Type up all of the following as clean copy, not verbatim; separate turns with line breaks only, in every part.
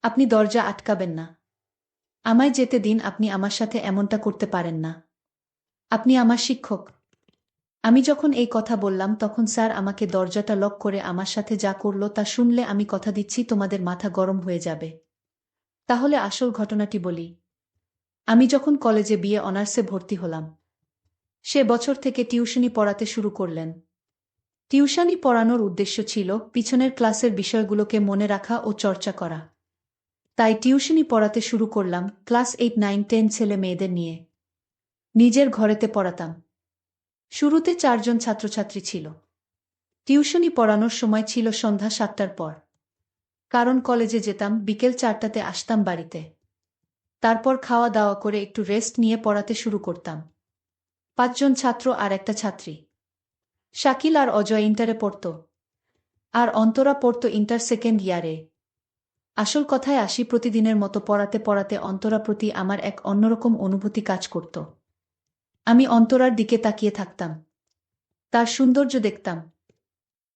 আপনি দরজা আটকাবেন না। আমায় যেতে দিন, আপনি আমার সাথে এমনটা করতে পারেন না। আপনি আমার শিক্ষক। আমি যখন এই কথা বললাম তখন স্যার আমাকে দরজাটা লক করে আমার সাথে যা করল তা শুনলে আমি কথা দিচ্ছি তোমাদের মাথা গরম হয়ে যাবে। তাহলে আসল ঘটনাটি বলি। আমি যখন কলেজে বিএ অনার্সে ভর্তি হলাম, সে বছর থেকে টিউশনি পড়াতে শুরু করলেন। টিউশনি পড়ানোর উদ্দেশ্য ছিল পিছনের ক্লাসের বিষয়গুলোকে মনে রাখা ও চর্চা করা। তাই টিউশনি পড়াতে শুরু করলাম ক্লাস 8, 9, 10 ছেলে মেয়েদের নিয়ে। নিজের ঘরেতে পড়াতাম। শুরুতে 4 জন ছাত্রছাত্রী ছিল। টিউশনি পড়ানোর সময় ছিল সন্ধ্যা 7টার পর। কারণ কলেজে যেতাম, বিকেল 4টাতে আসতাম বাড়িতে। তারপর খাওয়া দাওয়া করে একটু রেস্ট নিয়ে পড়াতে শুরু করতাম। 5 জন ছাত্র আর একটা ছাত্রী। শাকিল আর অজয় ইন্টারে পড়ত। আর অন্তরা পড়ত ইন্টার সেকেন্ড ইয়ারে। আসল কথায় আসি, প্রতিদিনের মতো পড়াতে পড়াতে অন্তরা প্রতি আমার এক অন্যরকম অনুভূতি কাজ করত। আমি অন্তরার দিকে তাকিয়ে থাকতাম। তার সৌন্দর্য দেখতাম।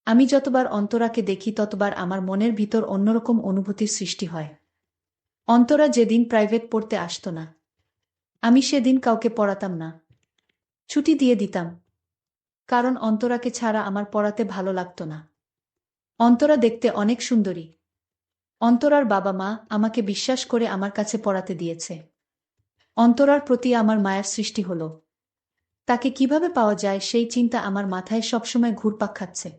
আমি যতবার অন্তরাকে দেখি ততবার আমার মনের ভিতর অন্যরকম অনুভূতির সৃষ্টি হয়। অন্তরা যেদিন প্রাইভেট পড়তে আসতো না, আমি সেদিন কাউকে পড়াতাম না। ছুটি দিয়ে দিতাম। কারণ অন্তরাকে ছাড়া আমার পড়াতে ভালো লাগতো না। অন্তরা দেখতে অনেক সুন্দরী। অন্তরার বাবা মা আমাকে বিশ্বাস করে আমার কাছে পড়াতে দিয়েছে। অন্তরার প্রতি আমার মায়ার সৃষ্টি হলো। তাকে কিভাবে পাওয়া যায় সেই চিন্তা আমার মাথায় সবসময় ঘুরপাক খাচ্ছে।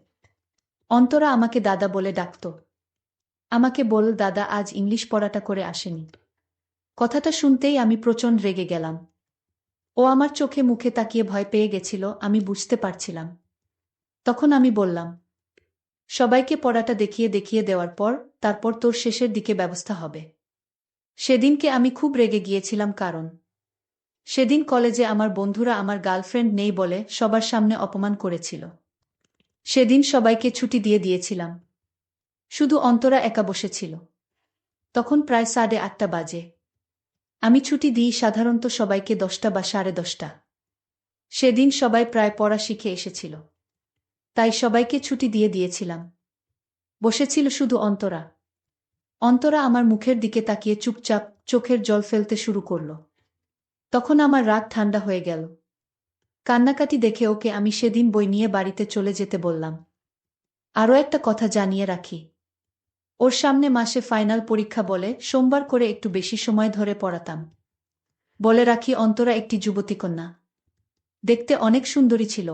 অন্তরা আমাকে দাদা বলে ডাকত। আমাকে বল, দাদা আজ ইংলিশ পড়াটা করে আসেনি। কথাটা শুনতেই আমি প্রচণ্ড রেগে গেলাম। ও আমার চোখে মুখে তাকিয়ে ভয় পেয়ে গেছিল, আমি বুঝতে পারছিলাম। তখন আমি বললাম, সবাইকে পড়াটা দেখিয়ে দেখিয়ে দেওয়ার পর তারপর তোর শেষের দিকে ব্যবস্থা হবে। সেদিনকে আমি খুব রেগে গিয়েছিলাম, কারণ সেদিন কলেজে আমার বন্ধুরা আমার গার্লফ্রেন্ড নেই বলে সবার সামনে অপমান করেছিল। সেদিন সবাইকে ছুটি দিয়ে দিয়েছিলাম। শুধু অন্তরা একা বসেছিল। তখন প্রায় 8:30 বাজে। আমি ছুটি দিই সাধারণত সবাইকে 10টা বা 10:30। সেদিন সবাই প্রায় পড়া শিখে এসেছিল। তাই সবাইকে ছুটি দিয়ে দিয়েছিলাম। বসেছিল শুধু অন্তরা। অন্তরা আমার মুখের দিকে তাকিয়ে চুপচাপ চোখের জল ফেলতে শুরু করল। তখন আমার রাগ ঠান্ডা হয়ে গেল। কান্নাকাটি দেখে ওকে আমি সেদিন বই নিয়ে বাড়িতে চলে যেতে বললাম। আরও একটা কথা জানিয়ে রাখি, ওর সামনে মাসে ফাইনাল পরীক্ষা বলে সোমবার করে একটু বেশি সময় ধরে পড়াতাম। বলে রাখি, অন্তরা একটি যুবতী কন্যা। দেখতে অনেক সুন্দরী ছিল।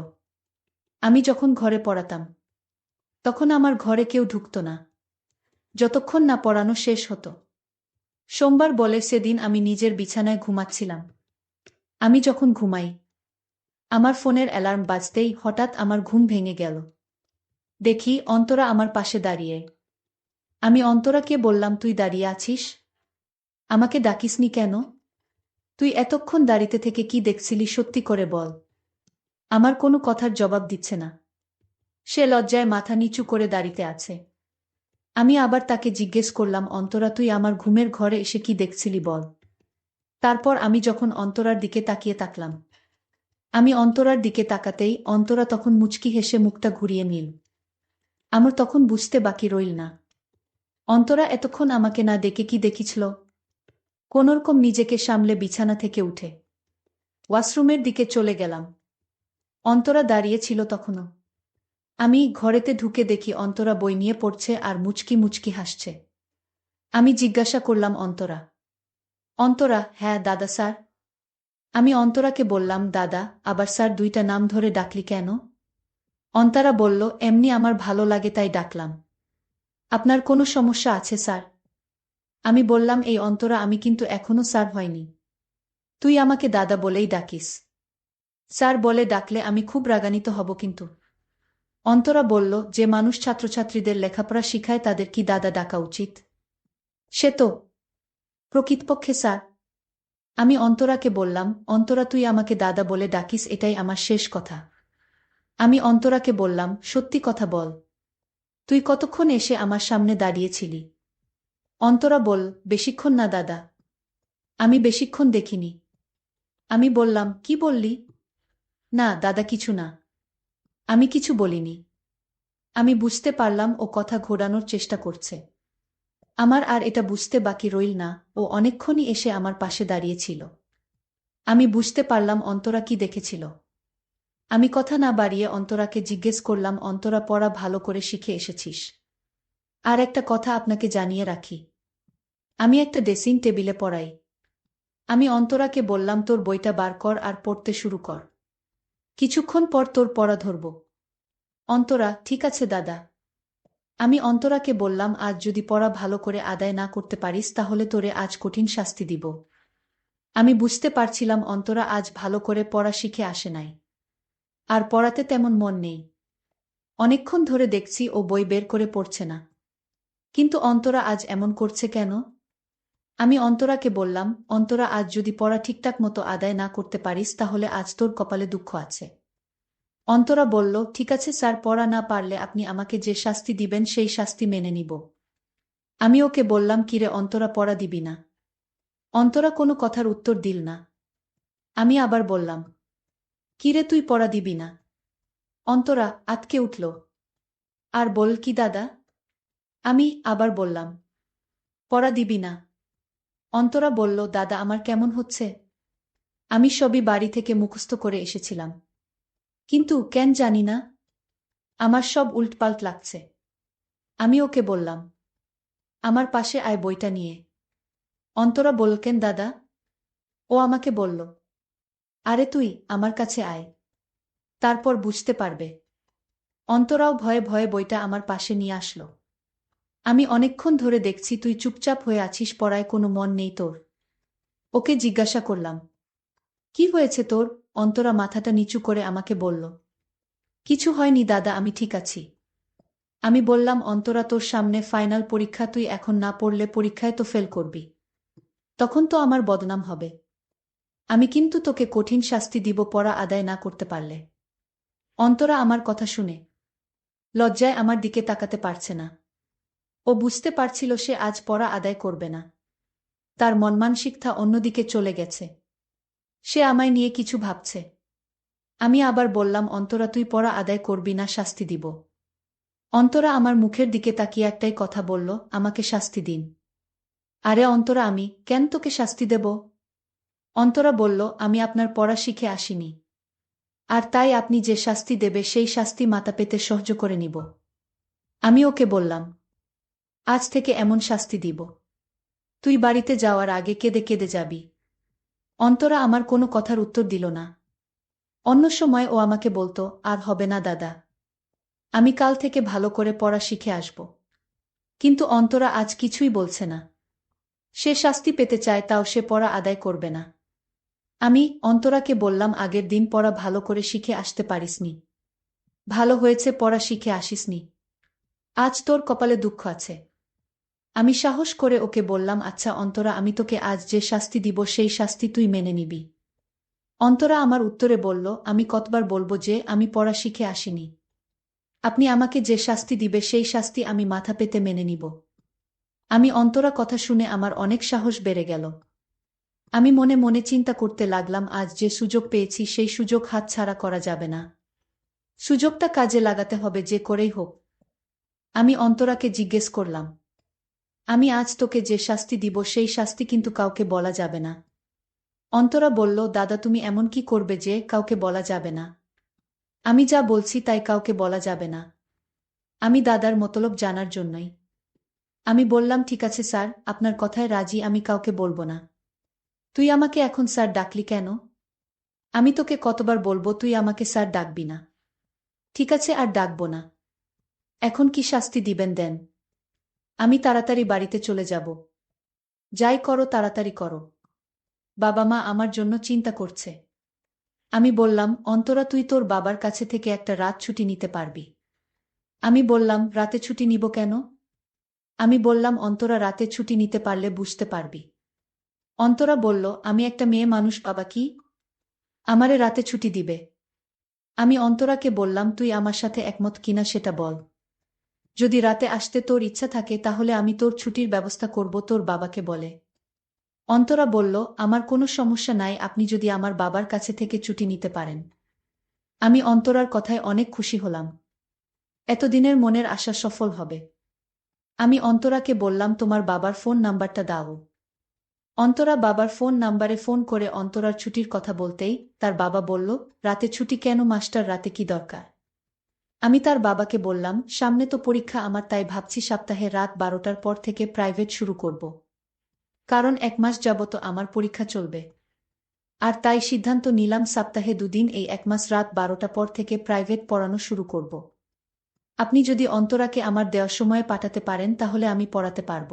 আমি যখন ঘরে পড়াতাম তখন আমার ঘরে কেউ ঢুকত না, যতক্ষণ না পড়ানো শেষ হতো। সোমবার বলে সেদিন আমি নিজের বিছানায় ঘুমাচ্ছিলাম। আমি যখন ঘুমাই, আমার ফোনের অ্যালার্ম বাজতেই হঠাৎ আমার ঘুম ভেঙে গেল। দেখি অন্তরা আমার পাশে দাঁড়িয়ে। আমি অন্তরাকে বললাম, তুই দাঁড়িয়ে আছিস? আমাকে ডাকিসনি কেন? তুই এতক্ষণ দাঁড়িয়ে থেকে কি দেখছিলি, সত্যি করে বল। আমার কোনো কথার জবাব দিচ্ছে না। সে লজ্জায় মাথা নিচু করে দাঁড়িয়ে আছে। আমি আবার তাকে জিজ্ঞেস করলাম, অন্তরা তুই আমার ঘুমের ঘরে এসে কি দেখছিলি বল। তারপর আমি যখন অন্তরার দিকে তাকিয়ে তাকলাম, আমি অন্তরার দিকে তাকাতেই অন্তরা তখন মুচকি হেসে মুখটা ঘুরিয়ে নিল। আমার তখন বুঝতে বাকি রইল না, অন্তরা এতক্ষণ আমাকে না দেখে কি দেখিছিল। কোনোরকম নিজেকে সামলে বিছানা থেকে উঠে ওয়াশরুমের দিকে চলে গেলাম। অন্তরা দাঁড়িয়ে ছিল তখনও। আমি ঘরেতে ঢুকে দেখি অন্তরা বই নিয়ে পড়ছে আর মুচকি মুচকি হাসছে। আমি জিজ্ঞাসা করলাম, অন্তরা? অন্তরা, হ্যাঁ দাদা স্যার। আমি অন্তরাকে বললাম, দাদা আবার স্যার দুইটা নাম ধরে ডাকলি কেন? অন্তরা বলল, এমনি আমার ভালো লাগে তাই ডাকলাম। আপনার কোনো সমস্যা আছে স্যার? আমি বললাম, এই অন্তরা, আমি কিন্তু এখনো স্যার হয়নি। তুই আমাকে দাদা বলেই ডাকিস। স্যার বলে ডাকলে আমি খুব রাগান্বিত হব কিন্তু। অন্তরা বলল, যে মানুষ ছাত্রছাত্রীদের লেখাপড়া শিখায় তাদের কি দাদা ডাকা উচিত? সে তো প্রকৃতপক্ষে স্যার। আমি অন্তরাকে বললাম, অন্তরা তুই আমাকে দাদা বলে ডাকিস, এটাই আমার শেষ কথা। আমি অন্তরাকে বললাম, সত্যি কথা বল, তুই কতক্ষণ এসে আমার সামনে দাঁড়িয়েছিলি? অন্তরা বল, বেশিক্ষণ না দাদা। আমি বেশিক্ষণ দেখিনি। আমি বললাম, কি বললি? না দাদা, কিছু না। আমি কিছু বলিনি। আমি বুঝতে পারলাম ও কথা ঘোরানোর চেষ্টা করছে। আমার আর এটা বুঝতে বাকি রইল না, ও অনেকক্ষণই এসে আমার পাশে দাঁড়িয়েছিল। আমি বুঝতে পারলাম অন্তরা কি দেখেছিল। আমি কথা না বাড়িয়ে অন্তরাকে জিজ্ঞেস করলাম, অন্তরা, পড়া ভালো করে শিখে এসেছিস? আর একটা কথা আপনাকে জানিয়ে রাখি, আমি একটা ড্রেসিং টেবিলে পড়াই। আমি অন্তরাকে বললাম, তোর বইটা বার কর আর পড়তে শুরু কর। কিছুক্ষণ পর তোর পড়া ধরব। অন্তরা, ঠিক আছে দাদা। আমি অন্তরাকে বললাম, আজ যদি পড়া ভালো করে আদায় না করতে পারিস তাহলে তোরে আজ কঠিন শাস্তি দিব। আমি বুঝতে পারছিলাম অন্তরা আজ ভালো করে পড়া শিখে আসে নাই, আর পড়াতে তেমন মন নেই। অনেকক্ষণ ধরে দেখছি ও বই বের করে পড়ছে না, কিন্তু অন্তরা আজ এমন করছে কেন? আমি অন্তরাকে বললাম, অন্তরা, আজ যদি পড়া ঠিকঠাক মতো আদায় না করতে পারিস তাহলে আজ তোর কপালে দুঃখ আছে। অন্তরা বলল, ঠিক আছে স্যার, পড়া না পারলে আপনি আমাকে যে শাস্তি দিবেন সেই শাস্তি মেনে নিব। আমি ওকে বললাম, কিরে অন্তরা, পড়া দিবি না? অন্তরা কোনো কথার উত্তর দিল না। আমি আবার বললাম, কিরে, তুই পড়া দিবি না? অন্তরা আঁতকে উঠল। আর বল কি দাদা? আমি আবার বললাম, পড়া দিবি না? অন্তরা বলল, দাদা, আমার কেমন হচ্ছে? আমি সবই বাড়ি থেকে মুখস্থ করে এসেছিলাম, কিন্তু কেন জানি না, আমার সব উল্টপাল্ট লাগছে। আমি ওকে বললাম, আমার পাশে আয় বইটা নিয়ে। অন্তরা বলল, কেন দাদা? ও আমাকে বলল, আরে তুই আমার কাছে আয়, তারপর বুঝতে পারবে। অন্তরাও ভয়ে ভয়ে বইটা আমার পাশে নিয়ে আসলো। আমি অনেকক্ষণ ধরে দেখছি তুই চুপচাপ হয়ে আছিস, পড়ায় কোনো মন নেই তোর। ওকে জিজ্ঞাসা করলাম, কি হয়েছে তোর? অন্তরা মাথাটা নিচু করে আমাকে বলল, কিছু হয়নি দাদা, আমি ঠিক আছি। আমি বললাম, অন্তরা, তোর সামনে ফাইনাল পরীক্ষা, তুই এখন না পড়লে পরীক্ষায় তো ফেল করবি, তখন তো আমার বদনাম হবে। আমি কিন্তু তোকে কঠিন শাস্তি দিব পড়া আদায় না করতে পারলে। অন্তরা আমার কথা শুনে লজ্জায় আমার দিকে তাকাতে পারছে না। ও বুঝতে পারছিল সে আজ পড়া আদায় করবে না। তার মনমানসিকতা অন্যদিকে চলে গেছে। সে আমায় নিয়ে কিছু ভাবছে। আমি আবার বললাম, অন্তরা, তুই পড়া আদায় করবি না, শাস্তি দিব। অন্তরা আমার মুখের দিকে তাকিয়ে একটাই কথা বলল, আমাকে শাস্তি দিন। আরে অন্তরা, আমি কেন তোকে শাস্তি দেব? অন্তরা বলল, আমি আপনার পড়া শিখে আসিনি, আর তাই আপনি যে শাস্তি দেবে সেই শাস্তি মাথা পেতে সহ্য করে নিব। আমি ওকে বললাম, আজ থেকে এমন শাস্তি দিব, তুই বাড়িতে যাওয়ার আগে কেঁদে কেঁদে যাবি। অন্তরা আমার কোনো কথার উত্তর দিল না। অন্য সময় ও আমাকে বলতো, আর হবে না দাদা, আমি কাল থেকে ভালো করে পড়া শিখে আসব। কিন্তু অন্তরা আজ কিছুই বলছে না। সে শাস্তি পেতে চায়, তাও সে পড়া আদায় করবে না। আমি অন্তরাকে বললাম, আগের দিন পড়া ভালো করে শিখে আসতে পারিসনি, ভালো হয়েছে পড়া শিখে আসিসনি, আজ তোর কপালে দুঃখ আছে। আমি সাহস করে ওকে বললাম, আচ্ছা অন্তরা, আমি তোকে আজ যে শাস্তি দিব সেই শাস্তি তুই মেনে নিবি। অন্তরা আমার উত্তরে বলল, আমি কতবার বলবো যে আমি পড়া শিখে আসিনি? আপনি আমাকে যে শাস্তি দিবে সেই শাস্তি আমি মাথা পেতে মেনে নিব। আমি অন্তরা কথা শুনে আমার অনেক সাহস বেড়ে গেল। আমি মনে মনে চিন্তা করতে লাগলাম, আজ যে সুযোগ পেয়েছি সেই সুযোগ হাতছাড়া করা যাবে না। সুযোগটা কাজে লাগাতে হবে যে করেই হোক। আমি অন্তরাকে জিজ্ঞেস করলাম, আমি আজ তোকে যে শাস্তি দিব সেই শাস্তি কিন্তু কাউকে বলা যাবে না। অন্তরা বলল, দাদা, তুমি এমন কি করবে যে কাউকে বলা যাবে না? আমি যা বলছি তাই কাউকে বলা যাবে না। আমি দাদার মতলব জানার জন্যই। আমি বললাম, ঠিক আছে স্যার, আপনার কথায় রাজি, আমি কাউকে বলবো না। তুই আমাকে এখন স্যার ডাকলি কেন? আমি তোকে কতবার বলবো তুই আমাকে স্যার ডাকবি না? ঠিক আছে, আর ডাকবো না। এখন কি শাস্তি দিবেন দেন। আমি তাড়াতাড়ি বাড়িতে চলে যাব। যাই করো তাড়াতাড়ি করো, বাবা মা আমার জন্য চিন্তা করছে। আমি বললাম, অন্তরা, তুই তোর বাবার কাছে থেকে একটা রাত ছুটি নিতে পারবি। আমি বললাম, রাতে ছুটি নিব কেন? আমি বললাম, অন্তরা, রাতে ছুটি নিতে পারলে বুঝতে পারবি। অন্তরা বলল, আমি একটা মেয়ে মানুষ, বাবা, কি আমারে রাতে ছুটি দিবে? আমি অন্তরাকে বললাম, তুই আমার সাথে একমত কিনা সেটা বল। যদি রাতে আসতে তোর ইচ্ছা থাকে তাহলে আমি তোর ছুটির ব্যবস্থা করব, তোর বাবাকে বলে। অন্তরা বলল, আমার কোনো সমস্যা নাই, আপনি যদি আমার বাবার কাছে থেকে ছুটি নিতে পারেন। আমি অন্তরার কথায় অনেক খুশি হলাম। এতদিনের মনের আশা সফল হবে। আমি অন্তরাকে বললাম তোমার বাবার ফোন নাম্বারটা দাও। অন্তরা বাবার ফোন নাম্বারে ফোন করে অন্তরার ছুটির কথা বলতেই তার বাবা বলল, রাতে ছুটি কেন মাস্টার, রাতে কি দরকার? আমি তার বাবাকে বললাম, সামনে তো পরীক্ষা আমার, তাই ভাবছি সপ্তাহে রাত 12টার পর থেকে প্রাইভেট শুরু করব। কারণ 1 মাস যাবত আমার পরীক্ষা চলবে। আর তাই সিদ্ধান্ত নিলাম সপ্তাহে 2 দিন এই 1 মাস রাত 12টা পর থেকে প্রাইভেট পড়ানো শুরু করব। আপনি যদি অন্তরাকে আমার দেওয়ার সময়ে পাঠাতে পারেন তাহলে আমি পড়াতে পারব।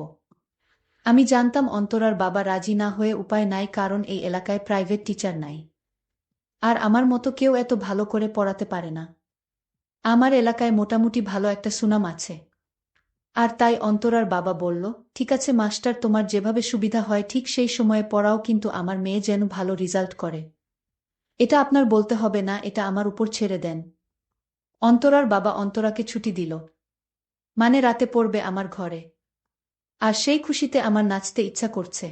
আমি জানতাম অন্তরার বাবা রাজি না হয়ে উপায় নাই, কারণ এই এলাকায় প্রাইভেট টিচার নাই। আর আমার মতো কেউ এত ভালো করে পড়াতে পারে না। আমার এলাকায় মোটামুটি ভালো একটা সুনাম আছে। আর তাই অন্তরার বাবা বলল, ঠিক আছে মাস্টার, তোমার যেভাবে সুবিধা হয় ঠিক সেই সময়ে পড়াও, কিন্তু আমার মেয়ে যেন ভালো রেজাল্ট করে। এটা আপনার বলতে হবে না, এটা আমার উপর ছেড়ে দেন। অন্তরার বাবা অন্তরাকে ছুটি দিল। মানে রাতে পড়বে আমার ঘরে। আর সেই খুশিতে আমার নাচতে ইচ্ছা করছে।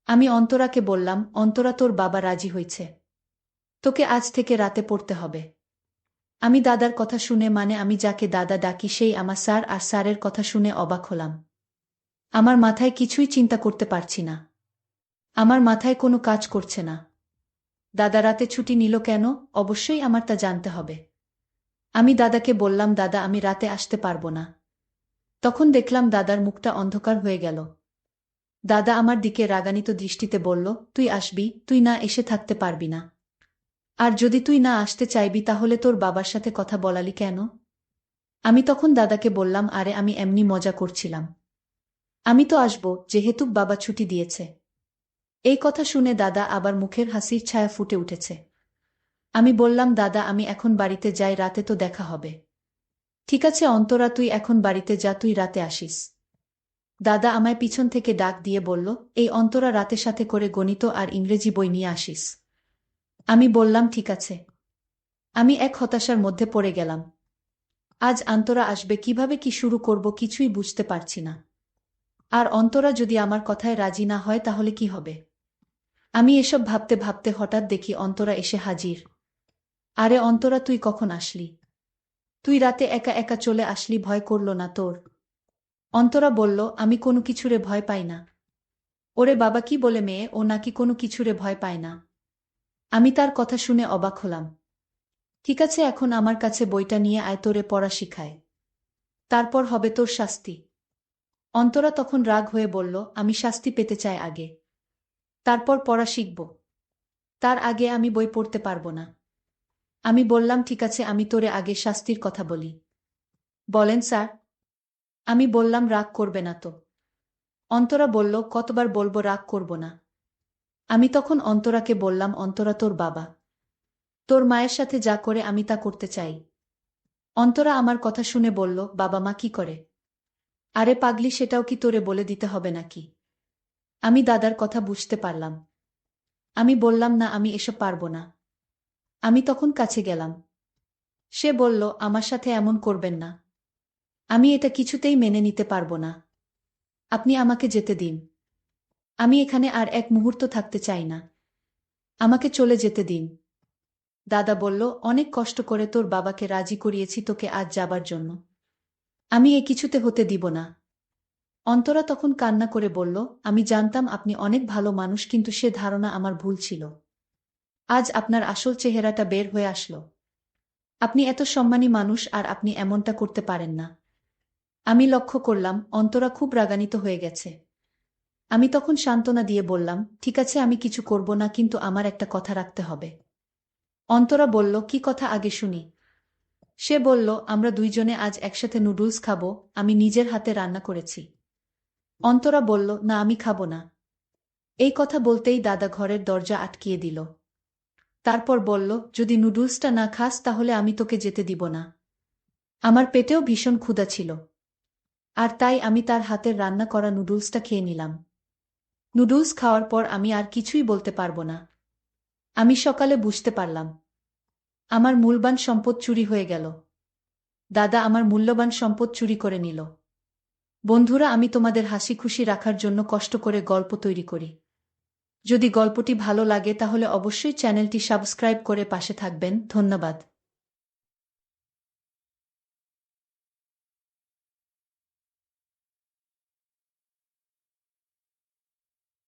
আমি অন্তরাকে বললাম, অন্তরা, তোর বাবা রাজি হয়েছে। তোকে আজ থেকে রাতে পড়তে হবে। আমি দাদার কথা শুনে, মানে আমি যাকে দাদা ডাকি, সেই আমার স্যার, আর স্যারের কথা শুনে অবাক হলাম। আমার মাথায় কিছুই চিন্তা করতে পারছি না। আমার মাথায় কোনো কাজ করছে না। দাদা রাতে ছুটি নিল কেন? অবশ্যই আমার তা জানতে হবে। আমি দাদাকে বললাম, দাদা আমি রাতে আসতে পারবো না। তখন দেখলাম দাদার মুখটা অন্ধকার হয়ে গেল। দাদা আমার দিকে রাগান্বিত দৃষ্টিতে বলল, তুই আসবি, তুই না এসে থাকতে পারবি না। আর যদি তুই না আসতে চাইবি তাহলে তোর বাবার সাথে কথা বলালি কেন? আমি তখন দাদাকে বললাম, আরে আমি এমনি মজা করছিলাম। আমি তো আসব, যেহেতু বাবা ছুটি দিয়েছে। এই কথা শুনে দাদা আবার মুখের হাসির ছায়া ফুটে উঠেছে। আমি বললাম, দাদা আমি এখন বাড়িতে যাই, রাতে তো দেখা হবে। ঠিক আছে অন্তরা, তুই এখন বাড়িতে যা, তুই রাতে আসিস। দাদা আমায় পিছন থেকে ডাক দিয়ে বলল, এই অন্তরা রাতে সাথে করে গণিত আর ইংরেজি বই নিয়ে আসিস। আমি বললাম ঠিক আছে। আমি এক হতাশার মধ্যে পড়ে গেলাম। আজ অন্তরা আসবে কিভাবে, কি শুরু করব কিছুই বুঝতে পারছি না। আর অন্তরা যদি আমার কথায় রাজি না হয় তাহলে কি হবে? আমি এসব ভাবতে ভাবতে হঠাৎ দেখি অন্তরা এসে হাজির। আরে অন্তরা, তুই কখন আসলি? তুই রাতে একা একা চলে আসলি, ভয় করল না তোর? অন্তরা বলল, আমি কোনো কিছুরে ভয় পাই না। ওরে বাবা, কি বলে মেয়ে, ও নাকি কোনো কিছুরে ভয় পায় না? আমি তার কথা শুনে অবাক হলাম। ঠিক আছে, এখন আমার কাছে বইটা নিয়ে আয়, তোরে পড়া শিখায়। তারপর হবে তোর শাস্তি। অন্তরা তখন রাগ হয়ে বলল, আমি শাস্তি পেতে চাই আগে, তারপর পড়া শিখব। তার আগে আমি বই পড়তে পারবো না। আমি বললাম, ঠিক আছে, আমি তোরে আগে শাস্তির কথা বলি। বলেন স্যার। আমি বললাম, রাগ করবে না তো? অন্তরা বলল, কতবার বলবো রাগ করব না? আমি তখন অন্তরাকে বললাম, অন্তরা, তোর বাবা তোর মায়ের সাথে যা করে আমি তা করতে চাই। অন্তরা আমার কথা শুনে বলল, বাবা মা কি করে? আরে পাগলি, সেটাও কি তোরে বলে দিতে হবে নাকি? আমি দাদার কথা বুঝতে পারলাম। আমি বললাম, না আমি এসব পারবো না। আমি তখন কাছে গেলাম। সে বলল, আমার সাথে এমন করবেন না। আমি এটা কিছুতেই মেনে নিতে পারবো না। আপনি আমাকে যেতে দিন। আমি এখানে আর এক মুহূর্ত থাকতে চাই না। আমাকে চলে যেতে দিন। দাদা বলল, অনেক কষ্ট করে তোর বাবাকে রাজি করিয়েছি তোকে আজ যাবার জন্য। আমি এ কিছুতে হতে দিব না। অন্তরা তখন কান্না করে বলল, আমি জানতাম আপনি অনেক ভালো মানুষ, কিন্তু সে ধারণা আমার ভুল ছিল। আজ আপনার আসল চেহারাটা বের হয়ে আসলো। আপনি এত সম্মানী মানুষ, আর আপনি এমনটা করতে পারেন না। আমি লক্ষ্য করলাম অন্তরা খুব রাগান্বিত হয়ে গেছে। আমি তখন সান্ত্বনা দিয়ে বললাম, ঠিক আছে আমি কিছু করব না, কিন্তু আমার একটা কথা রাখতে হবে। অন্তরা বলল, কি কথা আগে শুনি। সে বলল, আমরা দুইজনে আজ একসাথে নুডলস খাবো, আমি নিজের হাতে রান্না করেছি। অন্তরা বলল, না আমি খাবো না। এই কথা বলতেই দাদা ঘরের দরজা আটকিয়ে দিল। তারপর বলল, যদি নুডলসটা না খাস তাহলে আমি তোকে যেতে দিব না। আমার পেটেও ভীষণ ক্ষুধা ছিল। আর তাই আমি তার হাতের রান্না করা নুডলসটা খেয়ে নিলাম। নুডলস খাওয়ার পর আমি আর কিছুই বলতে পারবো না। আমি সকালে বুঝতে পারলাম আমার মূল্যবান সম্পদ চুরি হয়ে গেল। দাদা আমার মূল্যবান সম্পদ চুরি করে নিল। বন্ধুরা, আমি তোমাদের হাসি খুশি রাখার জন্য কষ্ট করে গল্প তৈরি করি। যদি গল্পটি ভালো লাগে তাহলে অবশ্যই চ্যানেলটি সাবস্ক্রাইব করে পাশে থাকবেন। ধন্যবাদ।